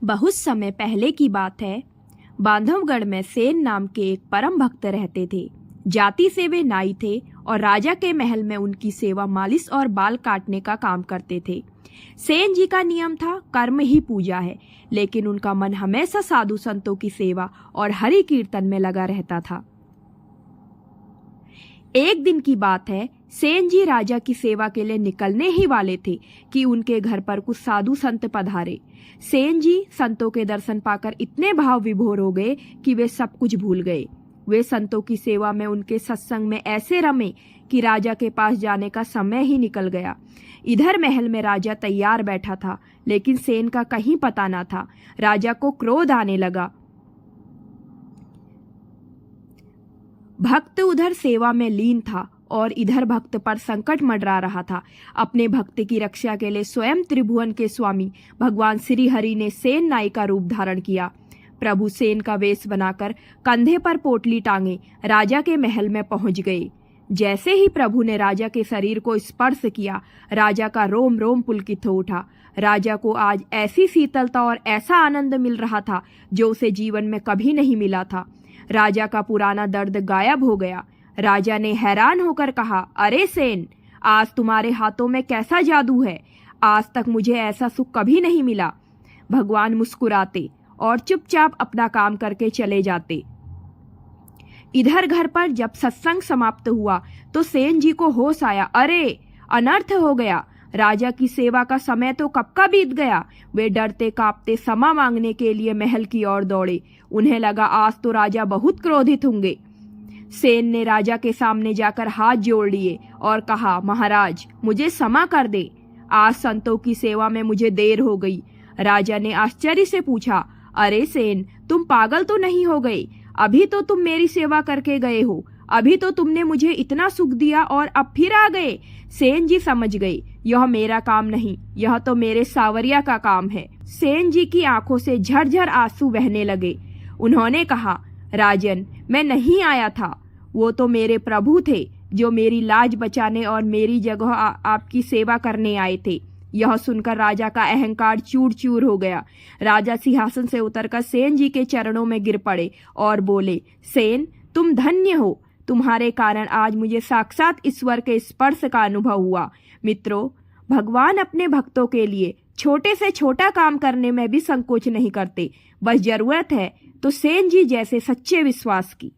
बहुत समय पहले की बात है। बांधवगढ़ में सेन नाम के एक परम भक्त रहते थे। जाति से वे नाई थे और राजा के महल में उनकी सेवा मालिश और बाल काटने का काम करते थे। सेन जी का नियम था कर्म ही पूजा है, लेकिन उनका मन हमेशा साधु संतों की सेवा और हरि कीर्तन में लगा रहता था। एक दिन की बात है, सेन जी राजा की सेवा के लिए निकलने ही वाले थे कि उनके घर पर कुछ साधु संत पधारे। सेन जी संतों के दर्शन पाकर इतने भाव विभोर हो गए कि वे सब कुछ भूल गए। वे संतों की सेवा में, उनके सत्संग में ऐसे रमे कि राजा के पास जाने का समय ही निकल गया। इधर महल में राजा तैयार बैठा था, लेकिन सेन का कहीं पता न था। राजा को क्रोध आने लगा। भक्त उधर सेवा में लीन था और इधर भक्त पर संकट मंडरा रहा था। अपने भक्त की रक्षा के लिए स्वयं त्रिभुवन के स्वामी भगवान श्री हरि ने सेन नाई का रूप धारण किया। प्रभु सेन का वेश बनाकर कंधे पर पोटली टांगे राजा के महल में पहुंच गए। जैसे ही प्रभु ने राजा के शरीर को स्पर्श किया, राजा का रोम रोम पुलकित हो उठा। राजा को आज ऐसी शीतलता और ऐसा आनंद मिल रहा था जो उसे जीवन में कभी नहीं मिला था। राजा का पुराना दर्द गायब हो गया। राजा ने हैरान होकर कहा, अरे सेन, आज तुम्हारे हाथों में कैसा जादू है? आज तक मुझे ऐसा सुख कभी नहीं मिला। भगवान मुस्कुराते और चुपचाप अपना काम करके चले जाते। इधर घर पर जब सत्संग समाप्त हुआ तो सेन जी को होश आया। अरे, अनर्थ हो गया। राजा की सेवा का समय तो कब का बीत गया। वे डरते कांपते क्षमा मांगने के लिए महल की ओर दौड़े। उन्हें लगा आज तो राजा बहुत क्रोधित होंगे। सेन ने राजा के सामने जाकर हाथ जोड़ लिए और कहा, महाराज, मुझे क्षमा कर दे। आज संतों की सेवा में मुझे देर हो गई। राजा ने आश्चर्य से पूछा, अरे सेन, तुम पागल तो नहीं हो गए? अभी तो तुम मेरी सेवा करके गए हो। अभी तो तुमने मुझे इतना सुख दिया और अब फिर आ गए। सेन जी समझ गए, यह मेरा काम नहीं, यह तो मेरे सावरिया का काम है। सेन जी की आंखों से झरझर आंसू बहने लगे। उन्होंने कहा, राजन, मैं नहीं आया था। वो तो मेरे प्रभु थे जो मेरी लाज बचाने और मेरी जगह आपकी सेवा करने आए थे। यह सुनकर राजा का अहंकार चूर चूर हो गया। राजा सिंहासन से उतरकर सेन जी के चरणों में गिर पड़े और बोले, सेन, तुम धन्य हो। तुम्हारे कारण आज मुझे साक्षात ईश्वर के स्पर्श का अनुभव हुआ। मित्रों, भगवान अपने भक्तों के लिए छोटे से छोटा काम करने में भी संकोच नहीं करते। बस जरूरत है तो सेन जी जैसे सच्चे विश्वास की।